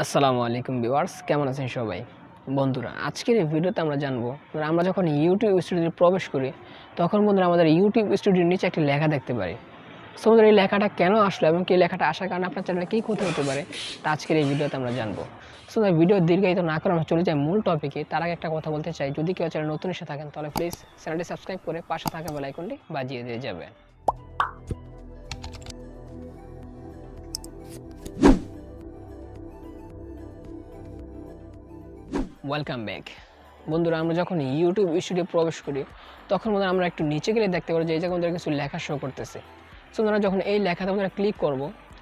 আসসালামু আলাইকুম ভিউয়ার্স, কেমন আছেন সবাই? বন্ধুরা, আজকের এই ভিডিওতে আমরা জানবো আমরা যখন ইউটিউব স্টুডিওতে প্রবেশ করি তখন বন্ধুরা আমাদের ইউটিউব স্টুডিওর নিচে একটি লেখা দেখতে পারি। সো বন্ধুরা, এই লেখাটা কেন আসলো এবং এই লেখাটা আসার কারণে আপনার চ্যানেলে কী ক্ষতি হতে পারে তা আজকের এই ভিডিওতে আমরা জানবো। সো ভিডিও দীর্ঘায়িত না করে আমরা চলে যাই মূল টপিকে। তার আগে একটা কথা বলতে চাই, যদি কেউ চ্যানেল নতুন এসে থাকেন তাহলে প্লিজ চ্যানেলটি সাবস্ক্রাইব করে পাশে থাকা বেল আইকনটি বাজিয়ে দিয়ে যাবেন। Welcome back. বন্ধুরা, আমরা যখন ইউটিউব স্টুডিও প্রবেশ করি তখন বন্ধুরা আমরা একটু নিচে গেলে দেখতে পারি যে এই জায়গায় আমাদের কিছু লেখা শো করতেছে। সো আমরা যখন এই লেখাতে আমরা ক্লিক করব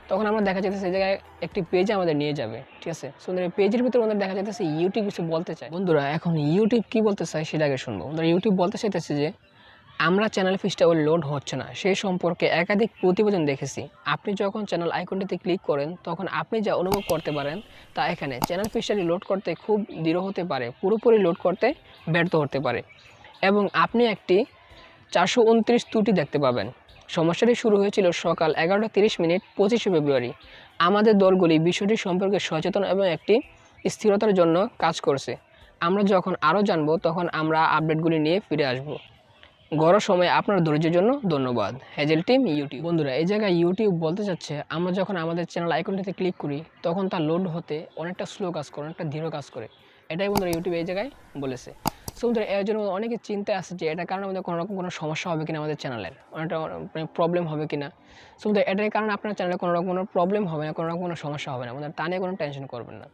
তখন আমরা দেখা যাচ্ছে এই জায়গায় একটি পেজে আমাদের নিয়ে যাবে, ঠিক আছে। সো এই পেজের ভিতরে আমাদের দেখা যাচ্ছে ইউটিউব কিছু বলতে চায়। বন্ধুরা, এখন ইউটিউব কি বলতে চায় সেটা আগে শুনবো। বন্ধুরা, ইউটিউব বলতে চাইতেছে যে আমরা চ্যানেল ফিসটা ওই লোড হচ্ছে না, সেই সম্পর্কে একাধিক প্রতিবেদন দেখেছি। আপনি যখন চ্যানেল আইকনটিতে ক্লিক করেন তখন আপনি যা অনুভব করতে পারেন তা এখানে চ্যানেল ফিসটাটি লোড করতে খুব দৃঢ় হতে পারে, পুরোপুরি লোড করতে ব্যর্থ হতে পারে এবং আপনি একটি 429 ত্রুটি দেখতে পাবেন। সমস্যাটি শুরু হয়েছিল সকাল 11:30 25শে ফেব্রুয়ারি। আমাদের দলগুলি বিষয়টি সম্পর্কে সচেতন এবং একটি স্থিরতার জন্য কাজ করছে। আমরা যখন আরও জানব তখন আমরা আপডেটগুলি নিয়ে ফিরে আসব। গড় সময় আপনার ধৈর্যের জন্য ধন্যবাদ। Hazel team YouTube. বন্ধুরা, এই জায়গায় ইউটিউব বলতে চাচ্ছে আমরা যখন আমাদের চ্যানেল আইকনটিতে ক্লিক করি তখন তা লোড হতে অনেকটা স্লো কাজ করে, অনেকটা ধীর কাজ করে। এটাই বন্ধুরা ইউটিউব এই জায়গায় বলেছে। সো বন্ধুরা, এর জন্য অনেকে চিন্তা আছে যে এটার কারণে আমাদের কোনো রকম কোনো সমস্যা হবে কিনা, আমাদের চ্যানেলের অনেকটা প্রবলেম হবে কিনা। সো বন্ধুরা, এটার কারণে আপনার চ্যানেলে কোনো রকম কোনো প্রবলেম হবে না, কোনো রকম কোনো সমস্যা হবে না। বন্ধুরা, তা নিয়ে কোনো টেনশন করবেন না।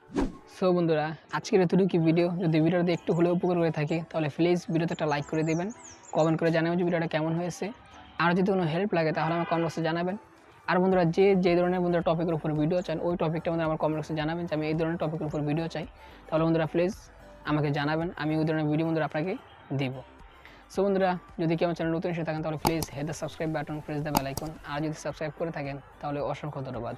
সো বন্ধুরা, আজকের এতটুকু ভিডিও। যদি ভিডিওতে একটু হলেও উপকার করে থাকে তাহলে প্লিজ ভিডিওতে একটা লাইক করে দেবেন, কমেন্ট করে জানাবেন যে ভিডিওটা কেমন হয়েছে। আর যদি কোনো হেল্প লাগে তাহলে আমার কমেন্ট বক্সে জানাবেন। আর বন্ধুরা, যে ধরনের বন্ধুরা টপিকের উপর ভিডিও চান ওই টপিকটা বন্ধুরা আমার কমেন্ট বক্সে জানাবেন যে আমি এই ধরনের টপিকের উপর ভিডিও চাই। তাহলে বন্ধুরা প্লিজ আমাকে জানাবেন, আমি ওই ধরনের ভিডিও বন্ধুরা আপনাকে দিব। সো বন্ধুরা, যদি কেউ চ্যানেল নতুন এসে থাকেন তাহলে please hit the subscribe button, press the bell icon. আর যদি সাবস্ক্রাইব করে থাকেন তাহলে অসংখ্য ধন্যবাদ।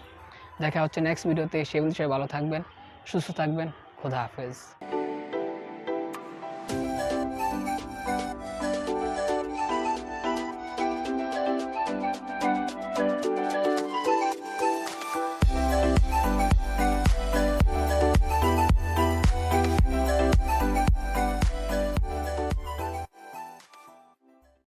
দেখা হচ্ছে নেক্সট ভিডিওতে। সেই বিষয়ে ভালো থাকবেন, সুস্থ থাকবেন। খোদা হাফেজ।